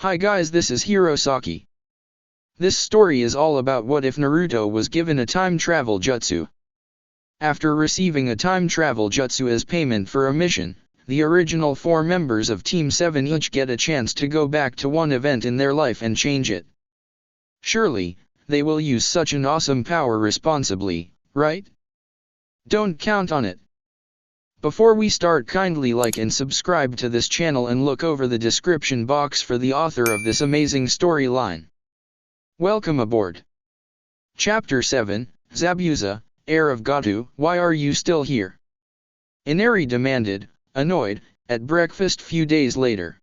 Hi guys, this is Hirosaki. This story is all about what if Naruto was given a time travel jutsu. After receiving a time travel jutsu as payment for a mission, the original 4 members of Team 7 each get a chance to go back to one event in their life and change it. Surely, they will use such an awesome power responsibly, right? Don't count on it. Before we start, kindly like and subscribe to this channel and look over the description box for the author of this amazing storyline. Welcome aboard. Chapter 7, Zabuza, heir of Goto, why are you still here? Inari demanded, annoyed, at breakfast few days later.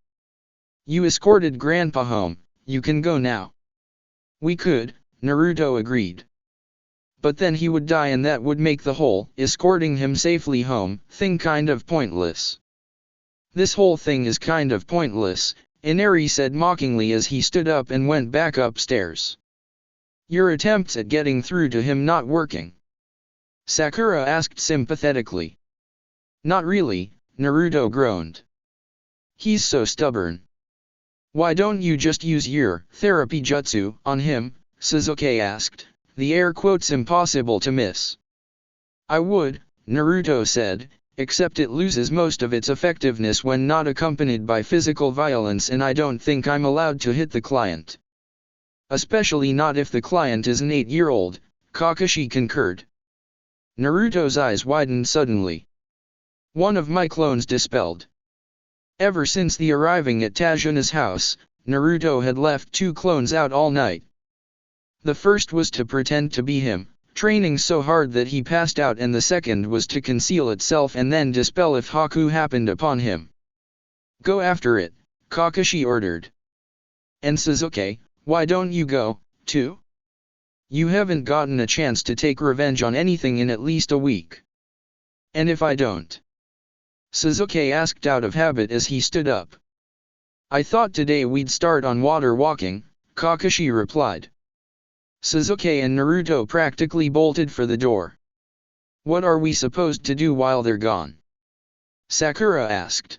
You escorted Grandpa home, you can go now. We could, Naruto agreed. But then he would die and that would make the whole escorting him safely home thing kind of pointless. This whole thing is kind of pointless, Inari said mockingly as he stood up and went back upstairs. Your attempts at getting through to him not working? Sakura asked sympathetically. Not really, Naruto groaned. He's so stubborn. Why don't you just use your therapy jutsu on him? Sasuke asked. The air quotes impossible to miss. I would, Naruto said, except it loses most of its effectiveness when not accompanied by physical violence, and I don't think I'm allowed to hit the client. Especially not if the client is an 8-year-old, Kakashi concurred. Naruto's eyes widened suddenly. One of my clones dispelled. Ever since the arriving at Tajuna's house, Naruto had left 2 clones out all night. The first was to pretend to be him, training so hard that he passed out, and the second was to conceal itself and then dispel if Haku happened upon him. Go after it, Kakashi ordered. And Sasuke, why don't you go, too? You haven't gotten a chance to take revenge on anything in at least a week. And if I don't? Sasuke asked out of habit as he stood up. I thought today we'd start on water walking, Kakashi replied. Sasuke and Naruto practically bolted for the door. What are we supposed to do while they're gone? Sakura asked.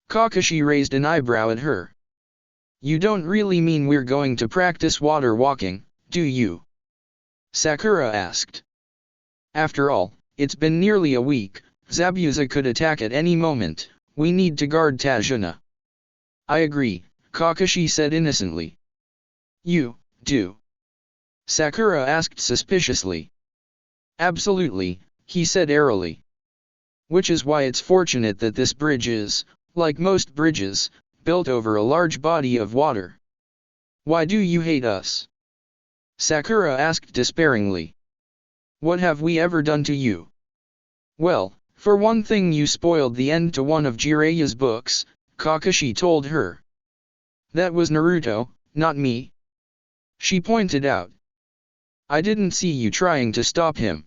Kakashi raised an eyebrow at her. You don't really mean we're going to practice water walking, do you? Sakura asked. After all, it's been nearly a week, Zabuza could attack at any moment, we need to guard Tajuna. I agree, Kakashi said innocently. You do? Sakura asked suspiciously. Absolutely, he said airily. Which is why it's fortunate that this bridge is, like most bridges, built over a large body of water. Why do you hate us? Sakura asked despairingly. What have we ever done to you? Well, for one thing you spoiled the end to one of Jiraiya's books, Kakashi told her. That was Naruto, not me. She pointed out. I didn't see you trying to stop him.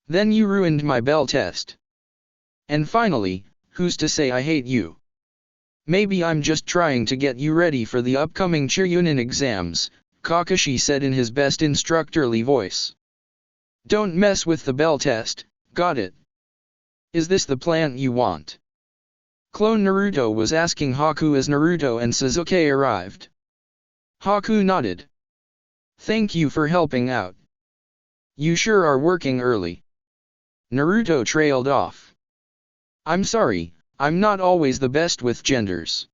Then you ruined my bell test. And finally, who's to say I hate you? Maybe I'm just trying to get you ready for the upcoming Chunin exams, Kakashi said in his best instructorly voice. Don't mess with the bell test, got it? Is this the plan you want? Clone Naruto was asking Haku as Naruto and Sasuke arrived. Haku nodded. Thank you for helping out. You sure are working early. Naruto trailed off. I'm sorry, I'm not always the best with genders.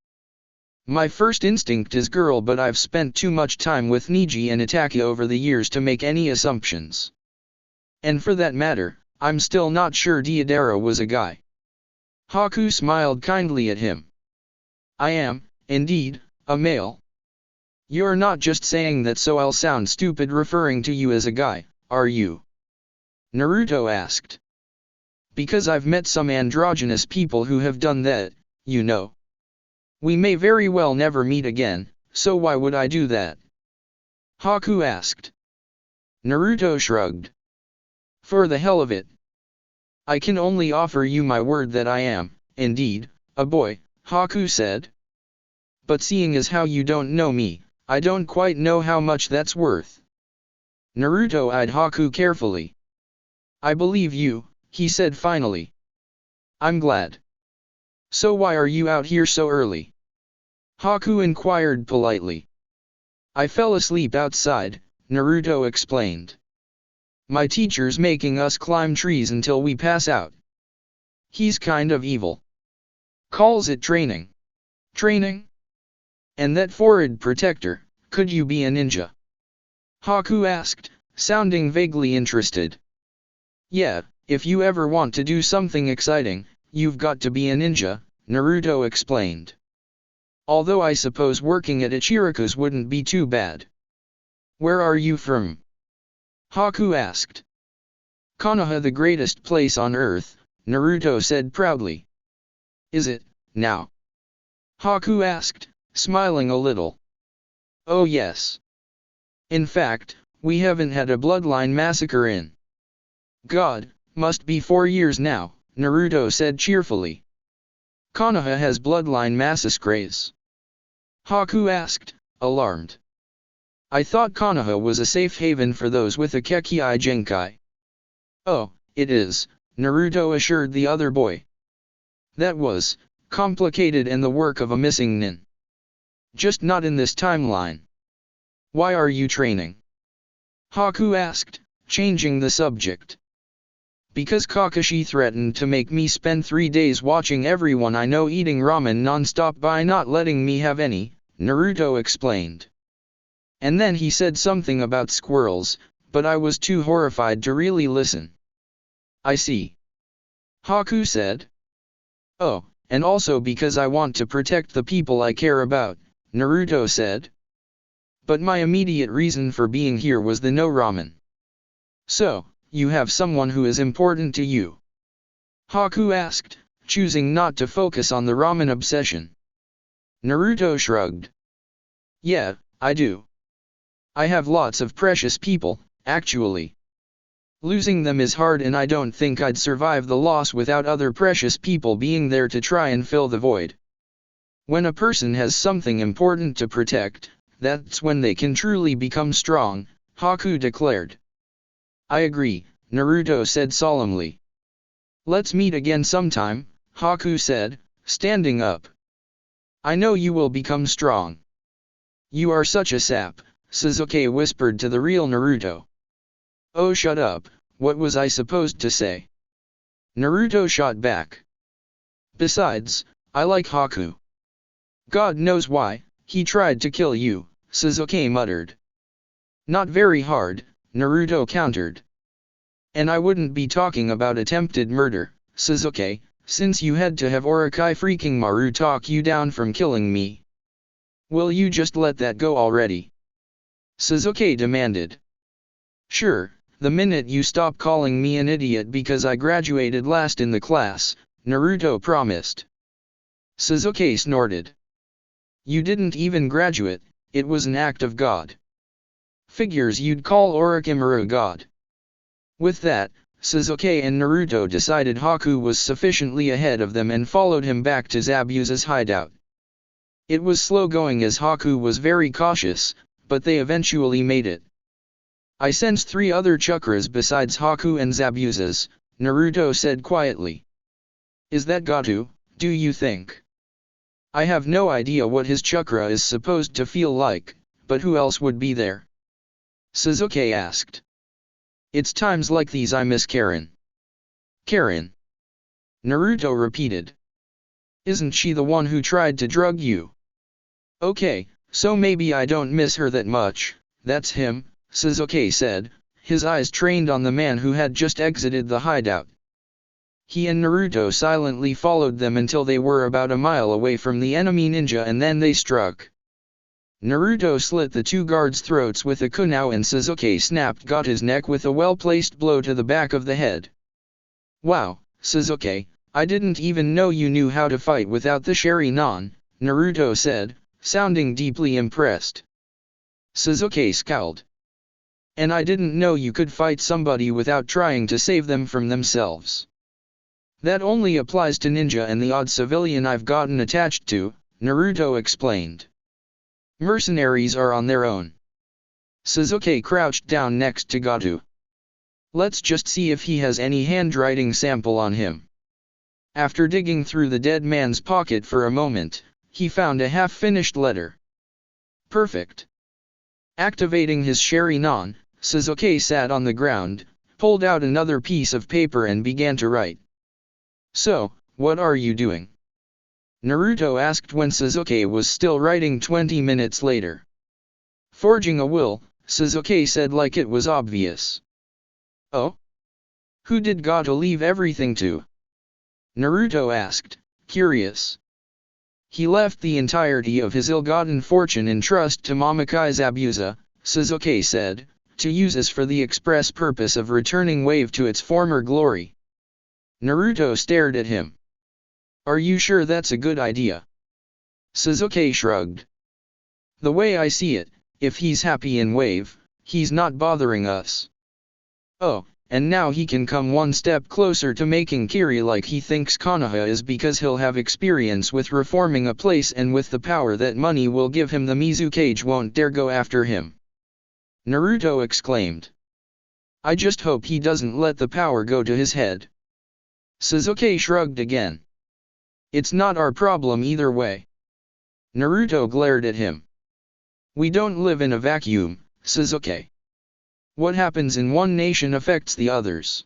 My first instinct is girl, but I've spent too much time with Neji and Itachi over the years to make any assumptions. And for that matter, I'm still not sure Deidara was a guy. Haku smiled kindly at him. I am, indeed, a male. You're not just saying that so I'll sound stupid referring to you as a guy, are you? Naruto asked. Because I've met some androgynous people who have done that, you know. We may very well never meet again, so why would I do that? Haku asked. Naruto shrugged. For the hell of it. I can only offer you my word that I am, indeed, a boy, Haku said. But seeing as how you don't know me, I don't quite know how much that's worth. Naruto eyed Haku carefully. I believe you, he said finally. I'm glad. So why are you out here so early? Haku inquired politely. I fell asleep outside, Naruto explained. My teacher's making us climb trees until we pass out. He's kind of evil. Calls it training. Training? And that forehead protector, could you be a ninja? Haku asked, sounding vaguely interested. Yeah, if you ever want to do something exciting, you've got to be a ninja, Naruto explained. Although I suppose working at Ichiraku's wouldn't be too bad. Where are you from? Haku asked. Konoha, the greatest place on earth, Naruto said proudly. Is it, now? Haku asked, smiling a little. Oh yes. In fact, we haven't had a bloodline massacre in. God, must be 4 years now, Naruto said cheerfully. Konoha has bloodline massacres? Haku asked, alarmed. I thought Konoha was a safe haven for those with a Kekkai Genkai. Oh, it is, Naruto assured the other boy. That was complicated and the work of a missing nin. Just not in this timeline. Why are you training? Haku asked, changing the subject. Because Kakashi threatened to make me spend 3 days watching everyone I know eating ramen non-stop by not letting me have any, Naruto explained. And then he said something about squirrels, but I was too horrified to really listen. I see. Haku said. Oh, and also because I want to protect the people I care about, Naruto said. But my immediate reason for being here was the no ramen. So, you have someone who is important to you? Haku asked, choosing not to focus on the ramen obsession. Naruto shrugged. Yeah, I do. I have lots of precious people, actually. Losing them is hard and I don't think I'd survive the loss without other precious people being there to try and fill the void. When a person has something important to protect, that's when they can truly become strong, Haku declared. I agree, Naruto said solemnly. Let's meet again sometime, Haku said, standing up. I know you will become strong. You are such a sap, Sasuke whispered to the real Naruto. Oh, shut up, what was I supposed to say? Naruto shot back. Besides, I like Haku. God knows why, he tried to kill you, Sasuke muttered. Not very hard, Naruto countered. And I wouldn't be talking about attempted murder, Sasuke, since you had to have Orokai freaking Maru talk you down from killing me. Will you just let that go already? Sasuke demanded. Sure, the minute you stop calling me an idiot because I graduated last in the class, Naruto promised. Sasuke snorted. You didn't even graduate, it was an act of God. Figures you'd call Orochimaru God. With that, Sasuke and Naruto decided Haku was sufficiently ahead of them and followed him back to Zabuza's hideout. It was slow going as Haku was very cautious, but they eventually made it. I sense 3 other chakras besides Haku and Zabuza's, Naruto said quietly. Is that Gato, do you think? I have no idea what his chakra is supposed to feel like, but who else would be there? Sasuke asked. It's times like these I miss Karen. Karen? Naruto repeated. Isn't she the one who tried to drug you? Okay, so maybe I don't miss her that much, that's him, Sasuke said, his eyes trained on the man who had just exited the hideout. He and Naruto silently followed them until they were about a mile away from the enemy ninja and then they struck. Naruto slit the 2 guards' throats with a kunai and Sasuke snapped Gata's neck with a well-placed blow to the back of the head. Wow, Sasuke, I didn't even know you knew how to fight without the Sharingan, Naruto said, sounding deeply impressed. Sasuke scowled. And I didn't know you could fight somebody without trying to save them from themselves. That only applies to ninja and the odd civilian I've gotten attached to, Naruto explained. Mercenaries are on their own. Sasuke crouched down next to Gato. Let's just see if he has any handwriting sample on him. After digging through the dead man's pocket for a moment, he found a half-finished letter. Perfect. Activating his Sharingan, Sasuke sat on the ground, pulled out another piece of paper and began to write. So, what are you doing? Naruto asked when Sasuke was still writing 20 minutes later. Forging a will, Sasuke said like it was obvious. Oh? Who did Gato leave everything to? Naruto asked, curious. He left the entirety of his ill-gotten fortune in trust to Mamakai Zabuza, Sasuke said, to use as for the express purpose of returning Wave to its former glory. Naruto stared at him. Are you sure that's a good idea? Sasuke shrugged. The way I see it, if he's happy in Wave, he's not bothering us. Oh, and now he can come one step closer to making Kiri like he thinks Konoha is because he'll have experience with reforming a place and with the power that money will give him the Mizukage won't dare go after him. Naruto exclaimed. I just hope he doesn't let the power go to his head. Sasuke shrugged again. It's not our problem either way. Naruto glared at him. We don't live in a vacuum, Sasuke. What happens in one nation affects the others.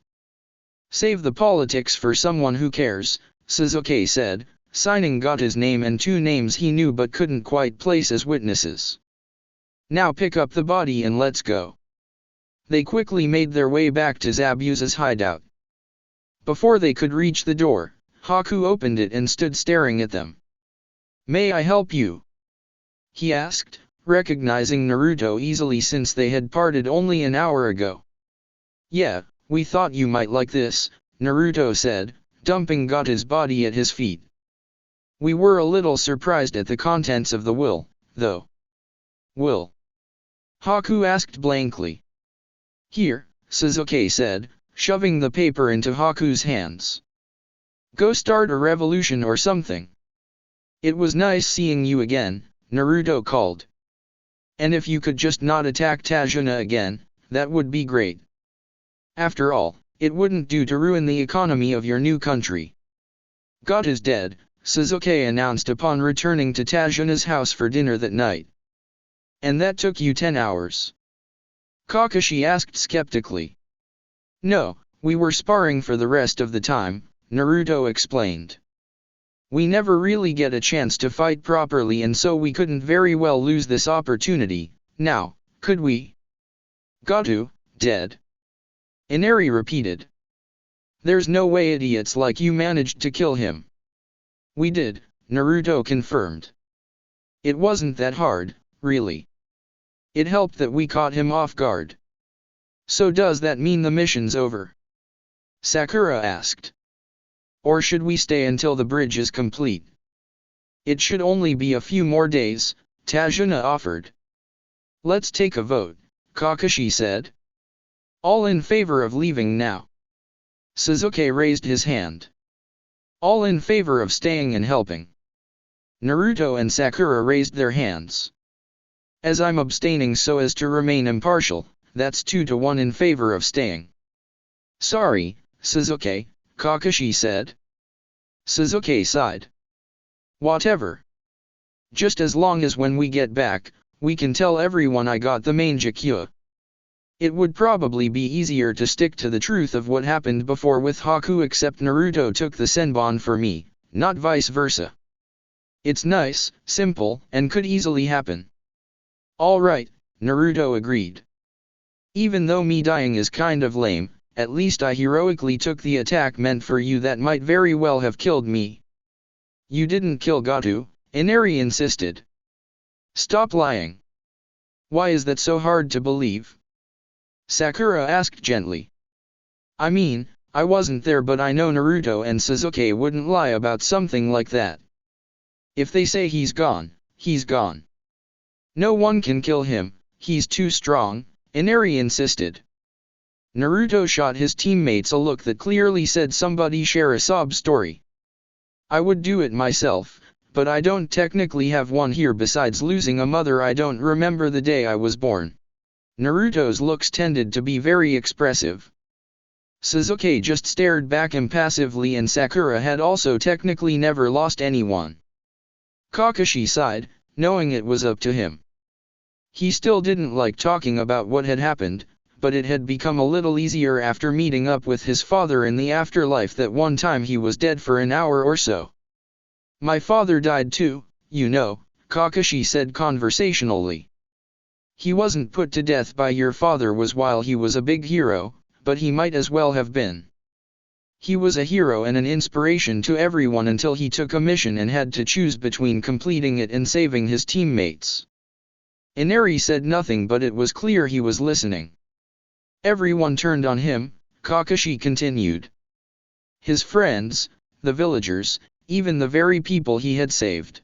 Save the politics for someone who cares, Sasuke said, signing Gata's name and two names he knew but couldn't quite place as witnesses. Now pick up the body and let's go. They quickly made their way back to Zabuza's hideout. Before they could reach the door, Haku opened it and stood staring at them. May I help you? He asked, recognizing Naruto easily since they had parted only an hour ago. Yeah, we thought you might like this, Naruto said, dumping Gata's body at his feet. We were a little surprised at the contents of the will, though. Will? Haku asked blankly. Here, Sasuke said, shoving the paper into Haku's hands. Go start a revolution or something. It was nice seeing you again, Naruto called. And if you could just not attack Tajuna again, that would be great. After all, it wouldn't do to ruin the economy of your new country. Gata's dead, Sasuke announced upon returning to Tajuna's house for dinner that night. And that took you 10 hours? Kakashi asked skeptically. No, we were sparring for the rest of the time, Naruto explained. We never really get a chance to fight properly and so we couldn't very well lose this opportunity, now, could we? Gato, dead? Inari repeated. There's no way idiots like you managed to kill him. We did, Naruto confirmed. It wasn't that hard, really. It helped that we caught him off guard. So does that mean the mission's over? Sakura asked. Or should we stay until the bridge is complete? It should only be a few more days, Tajuna offered. Let's take a vote, Kakashi said. All in favor of leaving now. Sasuke raised his hand. All in favor of staying and helping. Naruto and Sakura raised their hands. As I'm abstaining so as to remain impartial, that's 2-1 in favor of staying. Sorry, Sasuke, Kakashi said. Sasuke sighed. Whatever. Just as long as when we get back, we can tell everyone I got the Mangekyo. It would probably be easier to stick to the truth of what happened before with Haku except Naruto took the Senbon for me, not vice versa. It's nice, simple, and could easily happen. Alright, Naruto agreed. Even though me dying is kind of lame, at least I heroically took the attack meant for you that might very well have killed me. You didn't kill Gato, Inari insisted. Stop lying. Why is that so hard to believe? Sakura asked gently. I mean, I wasn't there but I know Naruto and Sasuke wouldn't lie about something like that. If they say he's gone, he's gone. No one can kill him, he's too strong, Inari insisted. Naruto shot his teammates a look that clearly said somebody share a sob story. I would do it myself, but I don't technically have one here besides losing a mother I don't remember the day I was born. Naruto's looks tended to be very expressive. Sasuke just stared back impassively and Sakura had also technically never lost anyone. Kakashi sighed, knowing it was up to him. He still didn't like talking about what had happened, but it had become a little easier after meeting up with his father in the afterlife. That one time he was dead for an hour or so. My father died too, you know, Kakashi said conversationally. He wasn't put to death by your father was while he was a big hero, but he might as well have been. He was a hero and an inspiration to everyone until he took a mission and had to choose between completing it and saving his teammates. Inari said nothing, but it was clear he was listening. Everyone turned on him, Kakashi continued. His friends, the villagers, even the very people he had saved.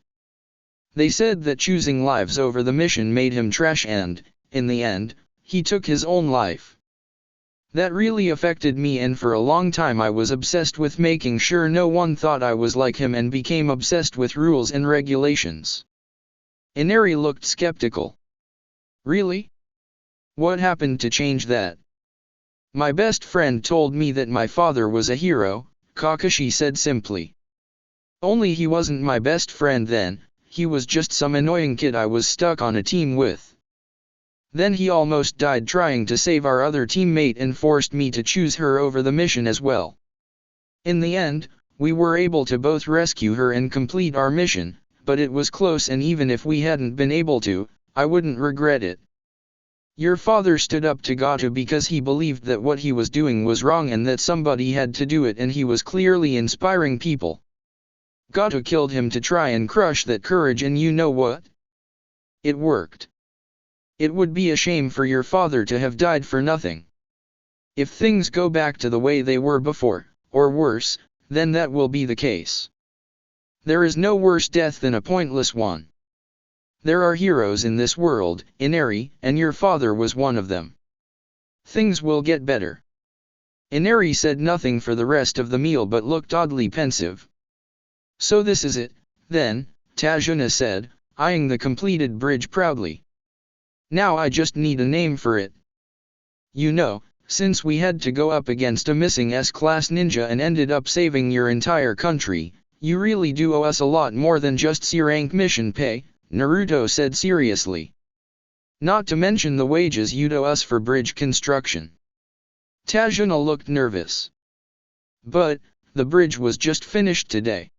They said that choosing lives over the mission made him trash and, in the end, he took his own life. That really affected me, and for a long time I was obsessed with making sure no one thought I was like him and became obsessed with rules and regulations. Inari looked skeptical. Really? What happened to change that? My best friend told me that my father was a hero, Kakashi said simply. Only he wasn't my best friend then, he was just some annoying kid I was stuck on a team with. Then he almost died trying to save our other teammate and forced me to choose her over the mission as well. In the end, we were able to both rescue her and complete our mission, but it was close, and even if we hadn't been able to, I wouldn't regret it. Your father stood up to Gato because he believed that what he was doing was wrong and that somebody had to do it, and he was clearly inspiring people. Gato killed him to try and crush that courage, and you know what? It worked. It would be a shame for your father to have died for nothing. If things go back to the way they were before, or worse, then that will be the case. There is no worse death than a pointless one. There are heroes in this world, Inari, and your father was one of them. Things will get better. Inari said nothing for the rest of the meal but looked oddly pensive. So this is it, then, Tajuna said, eyeing the completed bridge proudly. Now I just need a name for it. You know, since we had to go up against a missing S-class ninja and ended up saving your entire country, you really do owe us a lot more than just C-rank mission pay, Naruto said seriously. Not to mention the wages you'd owe us for bridge construction. Tajuna looked nervous. But, the bridge was just finished today.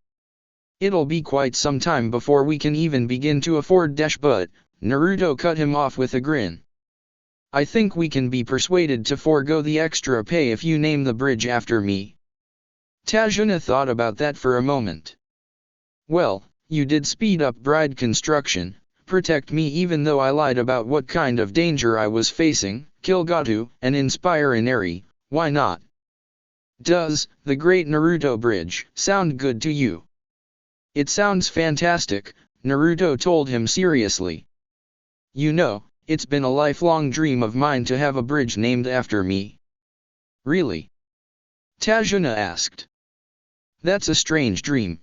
It'll be quite some time before we can even begin to afford but, Naruto cut him off with a grin. I think we can be persuaded to forego the extra pay if you name the bridge after me. Tajuna thought about that for a moment. Well, you did speed up bride construction, protect me even though I lied about what kind of danger I was facing, kill Gato, and inspire Inari, why not? Does the Great Naruto Bridge sound good to you? It sounds fantastic, Naruto told him seriously. You know, it's been a lifelong dream of mine to have a bridge named after me. Really? Tajuna asked. That's a strange dream.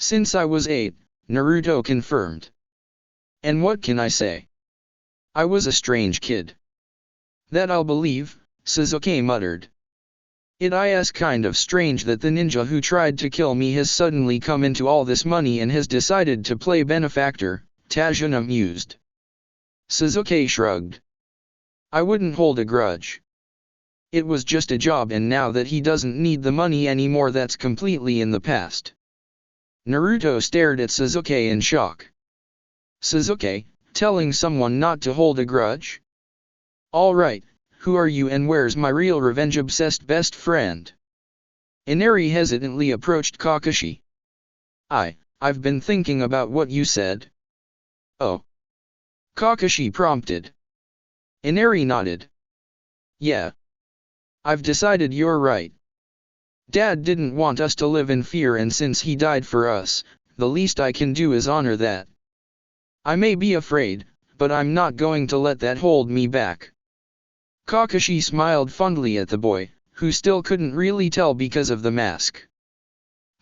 Since I was 8, Naruto confirmed. And what can I say? I was a strange kid. That I'll believe, Sasuke muttered. It is kind of strange that the ninja who tried to kill me has suddenly come into all this money and has decided to play benefactor, Tajuna mused. Sasuke shrugged. I wouldn't hold a grudge. It was just a job, and now that he doesn't need the money anymore, that's completely in the past. Naruto stared at Sasuke in shock. Sasuke, telling someone not to hold a grudge? Alright, who are you and where's my real revenge-obsessed best friend? Inari hesitantly approached Kakashi. I've been thinking about what you said. Oh. Kakashi prompted. Inari nodded. Yeah. I've decided you're right. Dad didn't want us to live in fear, and since he died for us, the least I can do is honor that. I may be afraid, but I'm not going to let that hold me back. Kakashi smiled fondly at the boy, who still couldn't really tell because of the mask.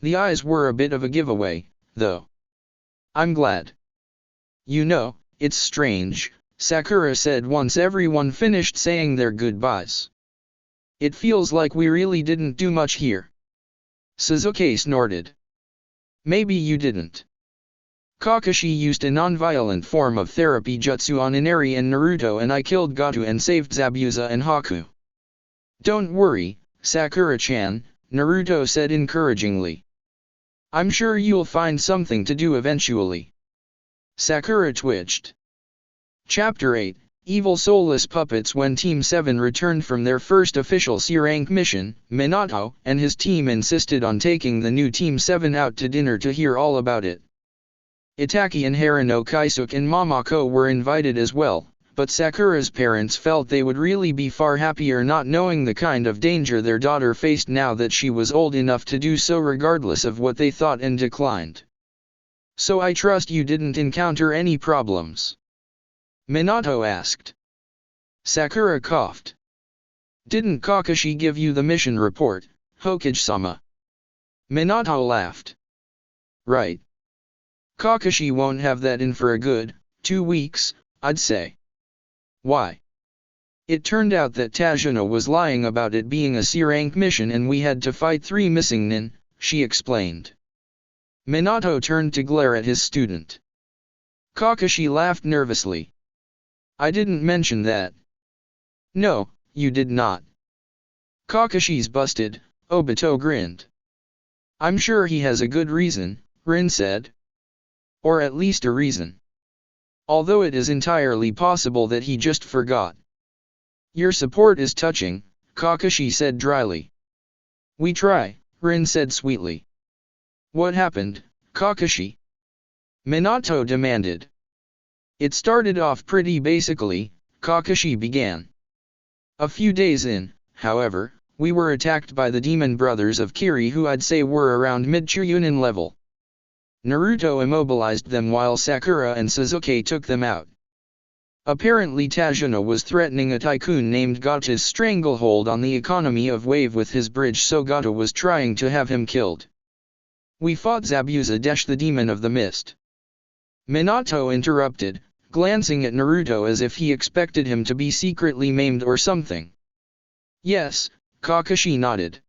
The eyes were a bit of a giveaway, though. I'm glad. You know, it's strange, Sakura said once everyone finished saying their goodbyes. It feels like we really didn't do much here. Sasuke snorted. Maybe you didn't. Kakashi used a non-violent form of therapy jutsu on Inari and Naruto, and I killed Gato and saved Zabuza and Haku. Don't worry, Sakura-chan, Naruto said encouragingly. I'm sure you'll find something to do eventually. Sakura twitched. Chapter 8, Evil Soulless Puppets. When Team 7 returned from their first official C-rank mission, Minato and his team insisted on taking the new Team 7 out to dinner to hear all about it. Itaki and Haruno Kaisuke and Momoko were invited as well, but Sakura's parents felt they would really be far happier not knowing the kind of danger their daughter faced now that she was old enough to do so regardless of what they thought, and declined. So I trust you didn't encounter any problems? Minato asked. Sakura coughed. Didn't Kakashi give you the mission report, Hokage-sama? Minato laughed. Right. Kakashi won't have that in for a good 2 weeks, I'd say. Why? It turned out that Tajano was lying about it being a C-rank mission and we had to fight 3 missing nin, she explained. Minato turned to glare at his student. Kakashi laughed nervously. I didn't mention that. No, you did not. Kakashi's busted, Obito grinned. I'm sure he has a good reason, Rin said. Or at least a reason. Although it is entirely possible that he just forgot. Your support is touching, Kakashi said dryly. We try, Rin said sweetly. What happened, Kakashi? Minato demanded. It started off pretty basically, Kakashi began. A few days in, however, we were attacked by the demon brothers of Kiri, who I'd say were around mid-Chunin level. Naruto immobilized them while Sakura and Sasuke took them out. Apparently Tajano was threatening a tycoon named Gata's stranglehold on the economy of Wave with his bridge, so Gata was trying to have him killed. We fought Zabuza the demon of the mist. Minato interrupted, glancing at Naruto as if he expected him to be secretly maimed or something. Yes, Kakashi nodded.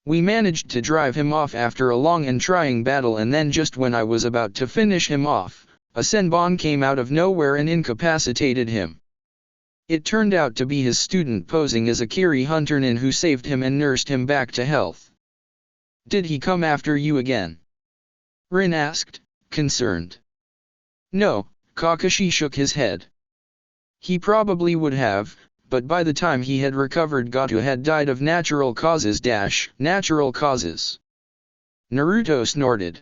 We managed to drive him off after a long and trying battle, and then just when I was about to finish him off, a Senbon came out of nowhere and incapacitated him. It turned out to be his student posing as a Kiri hunter nin who saved him and nursed him back to health. Did he come after you again? Rin asked, concerned. No, Kakashi shook his head. He probably would have, but by the time he had recovered, Gato had died of natural causes. Natural causes. Naruto snorted.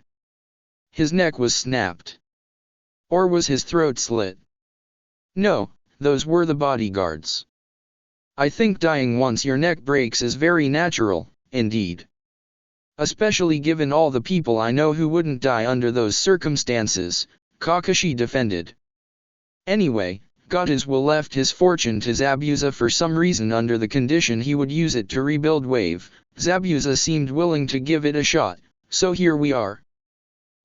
His neck was snapped. Or was his throat slit? No, those were the bodyguards. I think dying once your neck breaks is very natural, indeed. Especially given all the people I know who wouldn't die under those circumstances, Kakashi defended. Anyway, Gatas will left his fortune to Zabuza for some reason under the condition he would use it to rebuild Wave. Zabuza seemed willing to give it a shot, so here we are.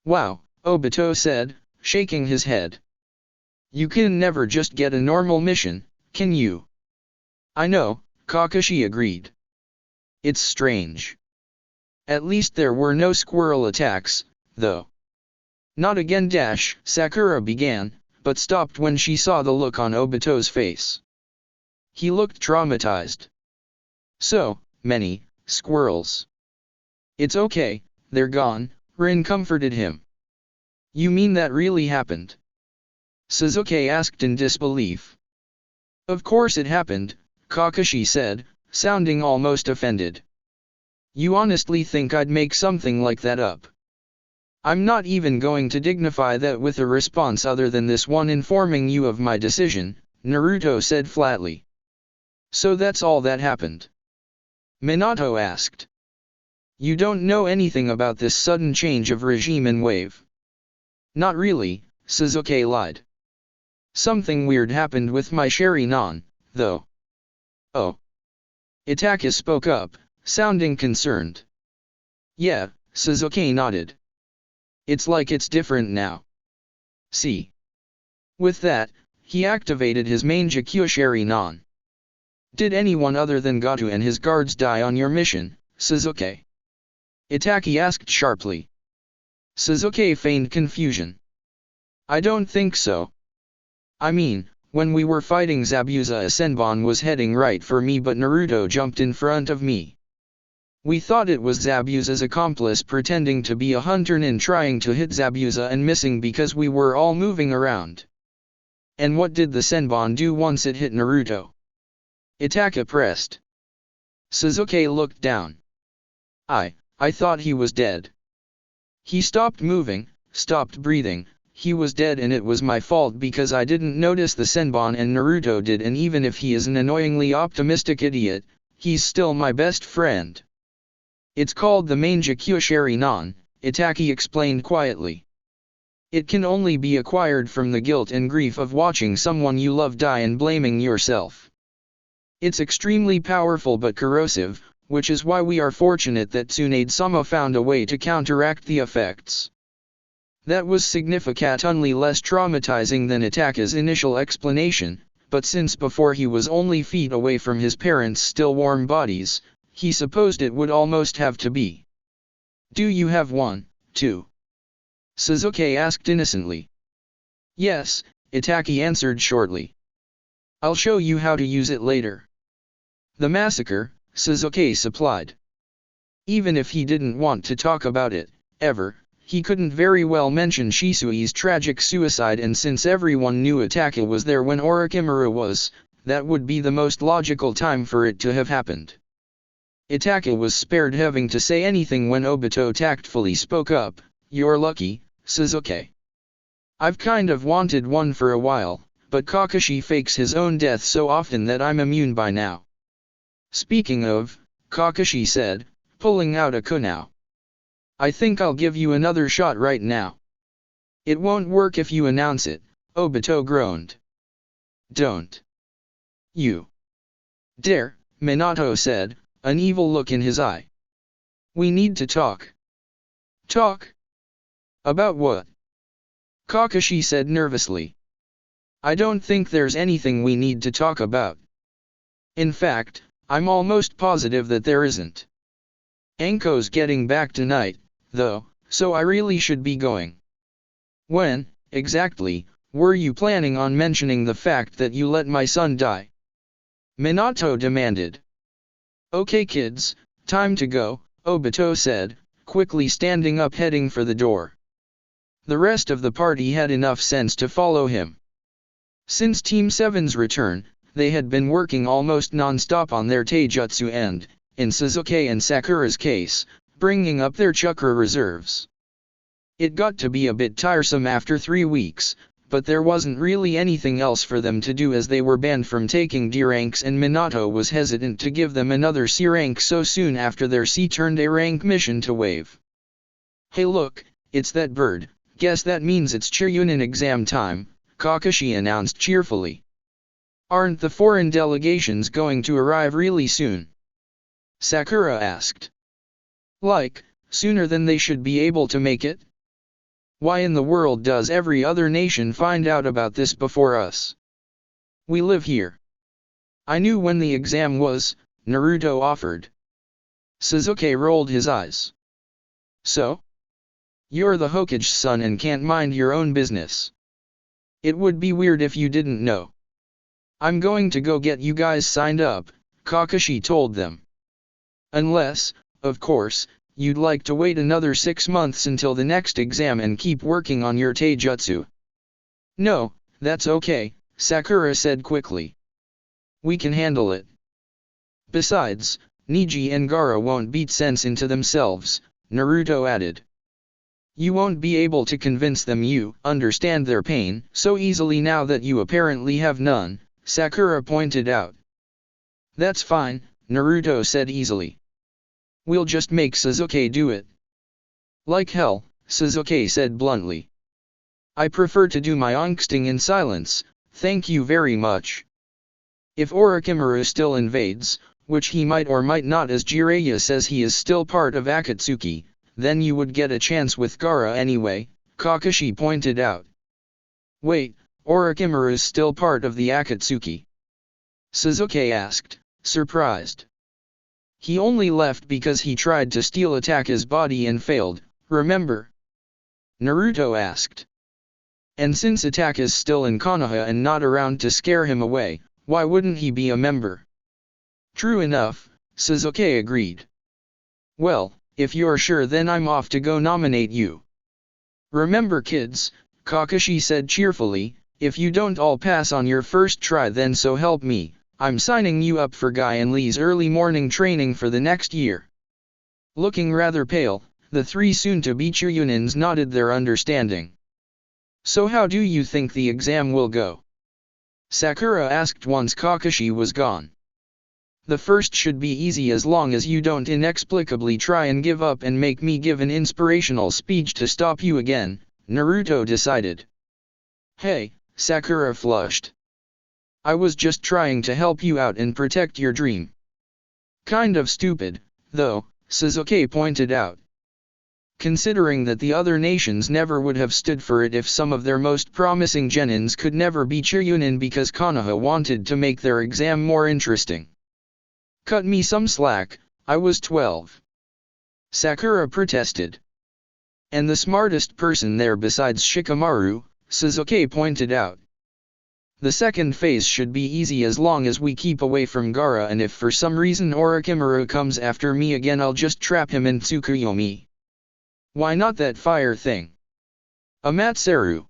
Wow, Obito said, shaking his head. You can never just get a normal mission, can you? I know, Kakashi agreed. It's strange. At least there were no squirrel attacks, though. Not again. Sakura began, but stopped when she saw the look on Obito's face. He looked traumatized. So many squirrels. It's okay, they're gone, Rin comforted him. You mean that really happened? Sasuke asked in disbelief. Of course it happened, Kakashi said, sounding almost offended. You honestly think I'd make something like that up? I'm not even going to dignify that with a response other than this one informing you of my decision, Naruto said flatly. So that's all that happened? Minato asked. You don't know anything about this sudden change of regime in Wave? Not really, Sasuke lied. Something weird happened with my Sharingan, though. Oh. Itaka spoke up, sounding concerned. Yeah, Sasuke nodded. It's like it's different now. See. With that, he activated his main Jakyu Sharingan. Did anyone other than Gato and his guards die on your mission, Sasuke? Itaki asked sharply. Sasuke feigned confusion. I don't think so. I mean, when we were fighting Zabuza, a Senbon was heading right for me but Naruto jumped in front of me. We thought it was Zabuza's accomplice pretending to be a hunter and trying to hit Zabuza and missing because we were all moving around. And what did the Senbon do once it hit Naruto? Itachi pressed. Sasuke looked down. I thought he was dead. He stopped moving, stopped breathing. He was dead and it was my fault because I didn't notice the Senbon and Naruto did, and even if he is an annoyingly optimistic idiot, he's still my best friend. It's called the Manga Kyushari non, Itachi explained quietly. It can only be acquired from the guilt and grief of watching someone you love die and blaming yourself. It's extremely powerful but corrosive, which is why we are fortunate that Tsunade-sama found a way to counteract the effects. That was significantly less traumatizing than Itachi's initial explanation, but since before he was only feet away from his parents' still warm bodies, he supposed it would almost have to be. Do you have one, too? Sasuke asked innocently. Yes, Itachi answered shortly. I'll show you how to use it later. The massacre, Sasuke supplied. Even if he didn't want to talk about it, ever, he couldn't very well mention Shisui's tragic suicide, and since everyone knew Itachi was there when Orochimaru was, that would be the most logical time for it to have happened. Itachi was spared having to say anything when Obito tactfully spoke up. You're lucky, Sasuke. I've kind of wanted one for a while, but Kakashi fakes his own death so often that I'm immune by now. Speaking of, Kakashi said, pulling out a kunai. I think I'll give you another shot right now. It won't work if you announce it, Obito groaned. Don't you dare, Minato said, an evil look in his eye. We need to talk. Talk? About what? Kakashi said nervously. I don't think there's anything we need to talk about. In fact, I'm almost positive that there isn't. Anko's getting back tonight, though, so I really should be going. When, exactly, were you planning on mentioning the fact that you let my son die? Minato demanded. Okay kids, time to go, Obito said, quickly standing up heading for the door. The rest of the party had enough sense to follow him. Since Team 7's return, they had been working almost non-stop on their taijutsu and, in Sasuke and Sakura's case, bringing up their chakra reserves. It got to be a bit tiresome after 3 weeks, but there wasn't really anything else for them to do as they were banned from taking D ranks, and Minato was hesitant to give them another C rank so soon after their C-turned A rank mission to Wave. Hey look, it's that bird, guess that means it's Chiryunin exam time, Kakashi announced cheerfully. Aren't the foreign delegations going to arrive really soon? Sakura asked. Like, sooner than they should be able to make it? Why in the world does every other nation find out about this before us? We live here. I knew when the exam was, Naruto offered. Sasuke rolled his eyes. So? You're the Hokage's son and can't mind your own business. It would be weird if you didn't know. I'm going to go get you guys signed up, Kakashi told them. Unless, of course, you'd like to wait another 6 months until the next exam and keep working on your taijutsu. No, that's okay, Sakura said quickly. We can handle it. Besides, Neji and Gaara won't beat sense into themselves, Naruto added. You won't be able to convince them you understand their pain so easily now that you apparently have none, Sakura pointed out. That's fine, Naruto said easily. We'll just make Sasuke do it. Like hell, Sasuke said bluntly. I prefer to do my angsting in silence, thank you very much. If Orochimaru still invades, which he might or might not as Jiraiya says he is still part of Akatsuki, then you would get a chance with Gaara anyway, Kakashi pointed out. Wait, Orochimaru's still part of the Akatsuki? Sasuke asked, surprised. He only left because he tried to steal Itachi's body and failed, remember? Naruto asked. And since Attack is still in Konoha and not around to scare him away, why wouldn't he be a member? True enough, Sasuke agreed. Well, if you're sure then I'm off to go nominate you. Remember kids, Kakashi said cheerfully, if you don't all pass on your first try then so help me, I'm signing you up for Guy and Lee's early morning training for the next year. Looking rather pale, the three soon-to-be Churyunins nodded their understanding. So how do you think the exam will go? Sakura asked once Kakashi was gone. The first should be easy as long as you don't inexplicably try and give up and make me give an inspirational speech to stop you again, Naruto decided. Hey, Sakura flushed. I was just trying to help you out and protect your dream. Kind of stupid, though, Sasuke pointed out. Considering that the other nations never would have stood for it if some of their most promising genins could never be Churyunin because Konoha wanted to make their exam more interesting. Cut me some slack, I was 12. Sakura protested. And the smartest person there besides Shikamaru, Sasuke pointed out. The second phase should be easy as long as we keep away from Gaara, and if for some reason Orochimaru comes after me again I'll just trap him in Tsukuyomi. Why not that fire thing? Amaterasu?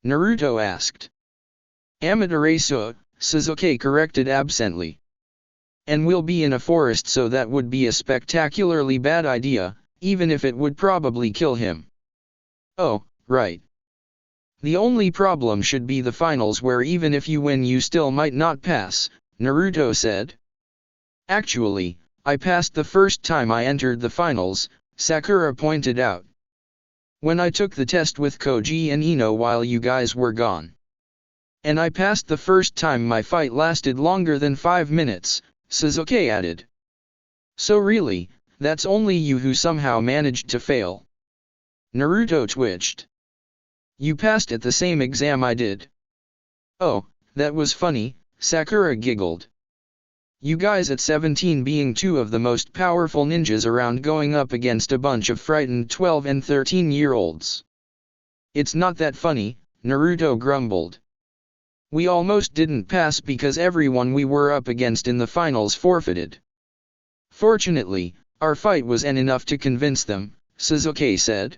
Naruto asked. Amaterasu, Sasuke corrected absently. And we'll be in a forest, so that would be a spectacularly bad idea, even if it would probably kill him. Oh, right. The only problem should be the finals, where even if you win you still might not pass, Naruto said. Actually, I passed the first time I entered the finals, Sakura pointed out. When I took the test with Koji and Ino while you guys were gone. And I passed the first time my fight lasted longer than 5 minutes, Sasuke added. So really, that's only you who somehow managed to fail. Naruto twitched. You passed at the same exam I did. Oh, that was funny, Sakura giggled. You guys at 17 being two of the most powerful ninjas around going up against a bunch of frightened 12 and 13-year-olds. It's not that funny, Naruto grumbled. We almost didn't pass because everyone we were up against in the finals forfeited. Fortunately, our fight was enough to convince them, Sasuke said.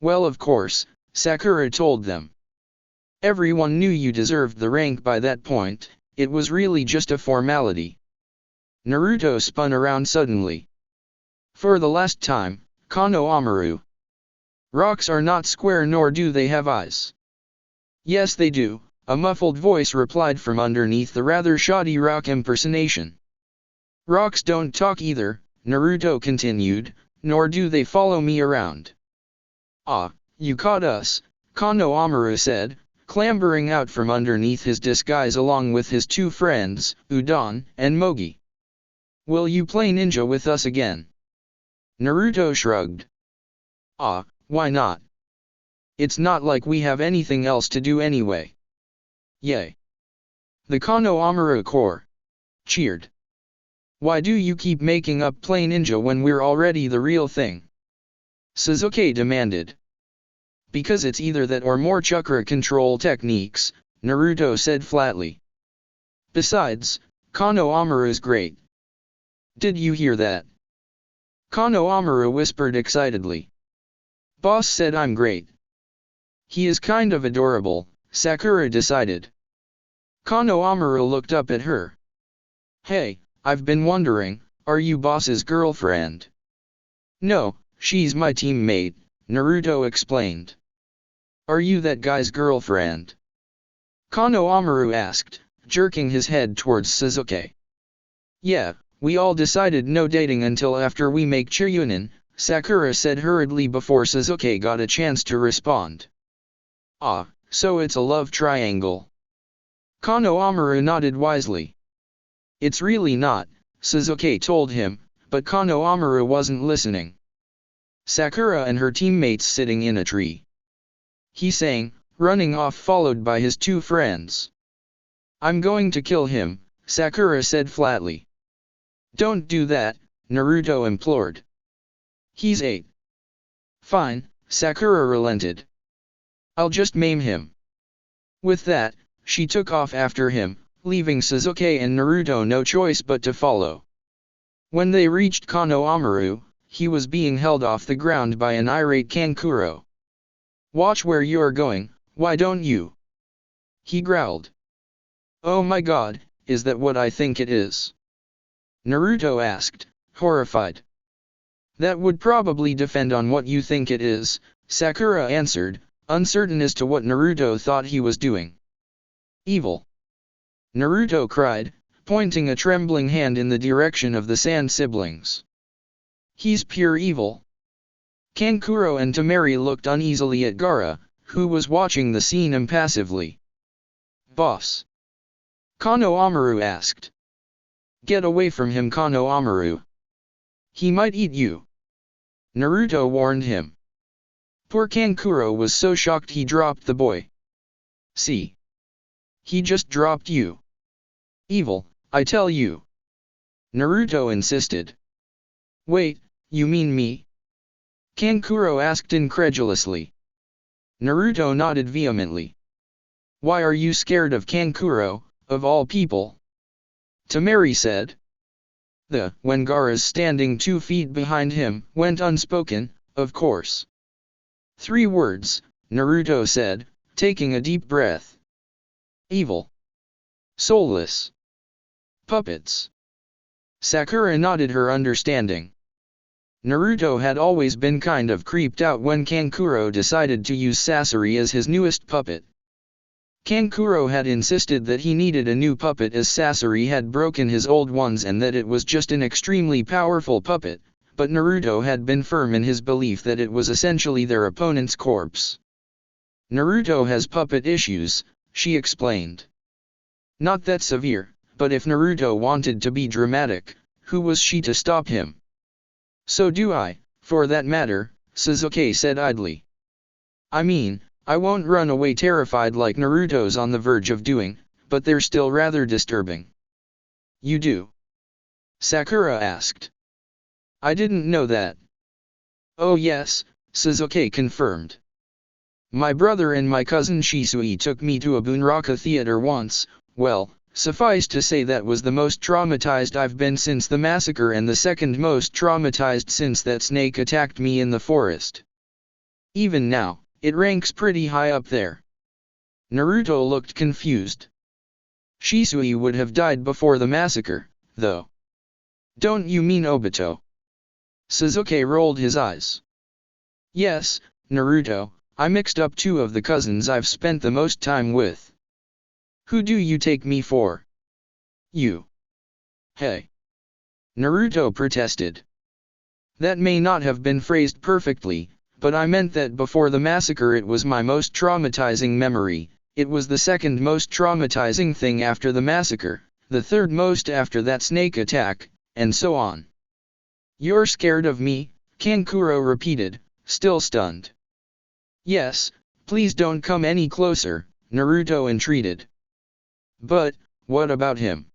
Well, of course, Sakura told them. Everyone knew you deserved the rank by that point, it was really just a formality. Naruto spun around suddenly. For the last time, Konohamaru. Rocks are not square nor do they have eyes. Yes they do, a muffled voice replied from underneath the rather shoddy rock impersonation. Rocks don't talk either, Naruto continued, nor do they follow me around. Ah, you caught us, Konohamaru said, clambering out from underneath his disguise along with his two friends, Udon and Mogi. Will you play ninja with us again? Naruto shrugged. Ah, why not? It's not like we have anything else to do anyway. Yay. The Konohamaru Corps cheered. Why do you keep making up play ninja when we're already the real thing? Sasuke demanded. Because it's either that or more chakra control techniques, Naruto said flatly. Besides, Konohamaru's great. Did you hear that? Konohamaru whispered excitedly. Boss said I'm great. He is kind of adorable, Sakura decided. Konohamaru looked up at her. Hey, I've been wondering, are you boss's girlfriend? No, she's my teammate, Naruto explained. Are you that guy's girlfriend? Konohamaru asked, jerking his head towards Sasuke. Yeah, we all decided no dating until after we make Churyunin, Sakura said hurriedly before Sasuke got a chance to respond. Ah, so it's a love triangle. Konohamaru nodded wisely. It's really not, Sasuke told him, but Konohamaru wasn't listening. Sakura and her teammates sitting in a tree. He sang, running off followed by his two friends. I'm going to kill him, Sakura said flatly. Don't do that, Naruto implored. He's 8. Fine, Sakura relented. I'll just maim him. With that, she took off after him, leaving Sasuke and Naruto no choice but to follow. When they reached Konohamaru, he was being held off the ground by an irate Kankuro. "Watch where you're going, why don't you?" he growled. "Oh my god, is that what I think it is?" Naruto asked, horrified. "That would probably depend on what you think it is," Sakura answered, uncertain as to what Naruto thought he was doing. "Evil!" Naruto cried, pointing a trembling hand in the direction of the Sand siblings. "He's pure evil." Kankuro and Temari looked uneasily at Gaara, who was watching the scene impassively. "Boss?" Konohamaru asked. "Get away from him, Konohamaru. He might eat you," Naruto warned him. Poor Kankuro was so shocked he dropped the boy. "See? He just dropped you." "Evil, I tell you," Naruto insisted. "Wait, you mean me?" Kankuro asked incredulously. Naruto nodded vehemently. "Why are you scared of Kankuro, of all people?" Temari said. When Gaara's standing 2 feet behind him, went unspoken, of course. 3 words, Naruto said, taking a deep breath. "Evil. Soulless. Puppets." Sakura nodded her understanding. Naruto had always been kind of creeped out when Kankuro decided to use Sasori as his newest puppet. Kankuro had insisted that he needed a new puppet as Sasori had broken his old ones and that it was just an extremely powerful puppet, but Naruto had been firm in his belief that it was essentially their opponent's corpse. "Naruto has puppet issues," she explained. "Not that severe, but if Naruto wanted to be dramatic, who was she to stop him?" "So do I, for that matter," Sasuke said idly. "I mean, I won't run away terrified like Naruto's on the verge of doing, but they're still rather disturbing." "You do?" Sakura asked. "I didn't know that." "Oh yes," Sasuke confirmed. "My brother and my cousin Shisui took me to a Bunraku theater once. Well, suffice to say that was the most traumatized I've been since the massacre and the second most traumatized since that snake attacked me in the forest. Even now, it ranks pretty high up there." Naruto looked confused. "Shisui would have died before the massacre, though." "Don't you mean Obito?" Sasuke rolled his eyes. "Yes, Naruto, I mixed up 2 of the cousins I've spent the most time with." "Who do you take me for?" "You." "Hey!" Naruto protested. "That may not have been phrased perfectly, but I meant that before the massacre it was my most traumatizing memory, it was the second most traumatizing thing after the massacre, the third most after that snake attack, and so on." "You're scared of me?" Kankuro repeated, still stunned. "Yes, please don't come any closer," Naruto entreated. "But, what about him?"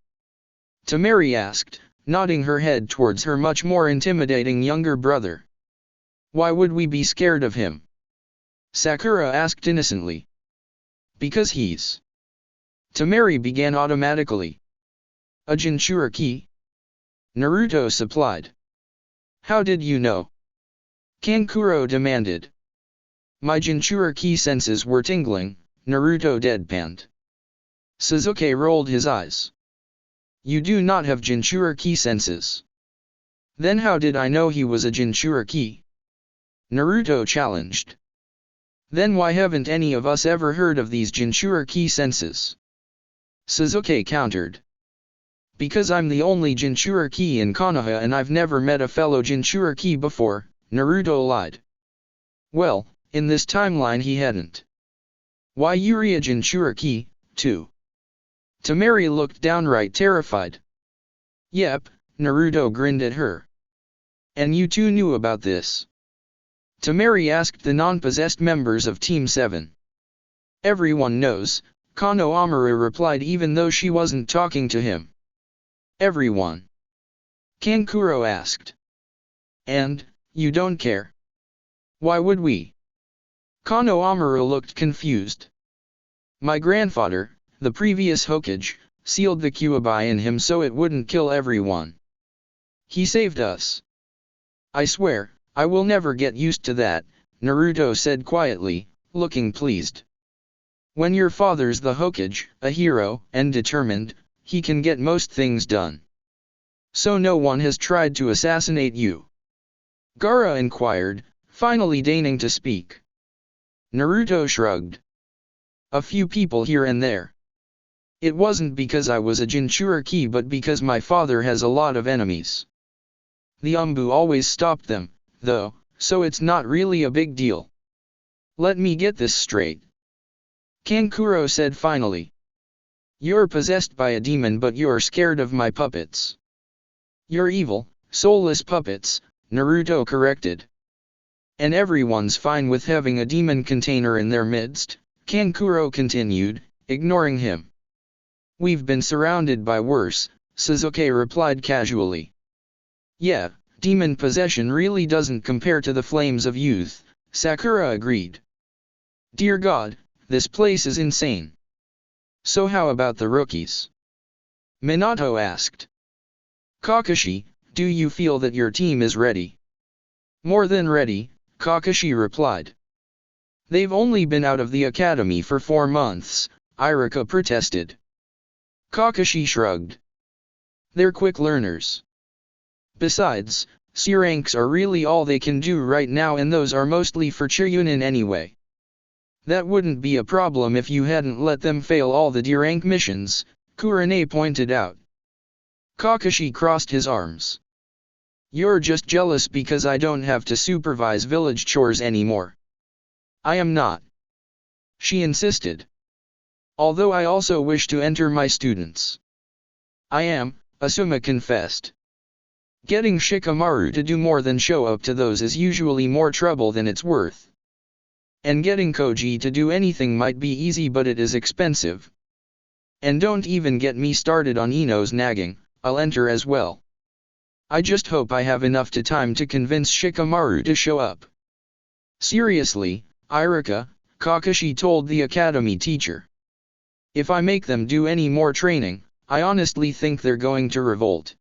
Temari asked, nodding her head towards her much more intimidating younger brother. "Why would we be scared of him?" Sakura asked innocently. "Because he's..." Temari began automatically. "A Jinchuriki?" Naruto supplied. "How did you know?" Kankuro demanded. "My Jinchuriki senses were tingling," Naruto deadpanned. Sasuke rolled his eyes. "You do not have Jinchuriki senses." "Then how did I know he was a Jinchuriki?" Naruto challenged. "Then why haven't any of us ever heard of these Jinchuriki senses?" Sasuke countered. "Because I'm the only Jinchuriki in Konoha and I've never met a fellow Jinchuriki before," Naruto lied. Well, in this timeline he hadn't. "Why you're a Jinchuriki, too?" Temari looked downright terrified. "Yep," Naruto grinned at her. "And you two knew about this?" Temari asked the non-possessed members of Team 7. "Everyone knows," Konohamaru replied even though she wasn't talking to him. "Everyone?" Kankuro asked. "And, you don't care?" "Why would we?" Konohamaru looked confused. My grandfather, the previous Hokage, sealed the Kyuubi in him so it wouldn't kill everyone. He saved us. I swear, I will never get used to that, Naruto said quietly, looking pleased. When your father's the Hokage, a hero, and determined, he can get most things done. So no one has tried to assassinate you? Gaara inquired, finally deigning to speak. Naruto shrugged. A few people here and there. It wasn't because I was a Jinchuriki but because my father has a lot of enemies. The Umbu always stopped them, though, so it's not really a big deal. Let me get this straight. Kankuro said finally. You're possessed by a demon but you're scared of my puppets. You're evil, soulless puppets, Naruto corrected. And everyone's fine with having a demon container in their midst, Kankuro continued, ignoring him. We've been surrounded by worse, Sasuke replied casually. Yeah, demon possession really doesn't compare to the flames of youth, Sakura agreed. Dear God, this place is insane. So how about the rookies? Minato asked. Kakashi, do you feel that your team is ready? More than ready, Kakashi replied. They've only been out of the academy for 4 months, Iruka protested. Kakashi shrugged. They're quick learners. Besides, C ranks are really all they can do right now and those are mostly for Chunin anyway. That wouldn't be a problem if you hadn't let them fail all the D rank missions, Kurane pointed out. Kakashi crossed his arms. You're just jealous because I don't have to supervise village chores anymore. I am not. She insisted. Although I also wish to enter my students. I am, Asuma confessed. Getting Shikamaru to do more than show up to those is usually more trouble than it's worth. And getting Koji to do anything might be easy but it is expensive. And don't even get me started on Ino's nagging, I'll enter as well. I just hope I have enough time to convince Shikamaru to show up. Seriously, Iruka, Kakashi told the academy teacher. If I make them do any more training, I honestly think they're going to revolt.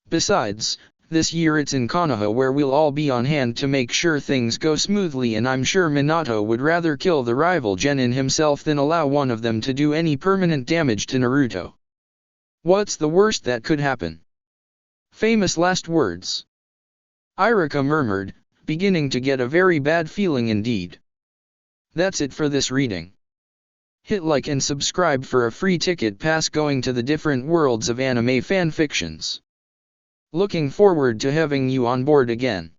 Besides, this year it's in Konoha where we'll all be on hand to make sure things go smoothly and I'm sure Minato would rather kill the rival genin himself than allow one of them to do any permanent damage to Naruto. What's the worst that could happen? Famous last words. Iruka murmured, beginning to get a very bad feeling indeed. That's it for this reading. Hit like and subscribe for a free ticket pass going to the different worlds of anime fanfictions. Looking forward to having you on board again.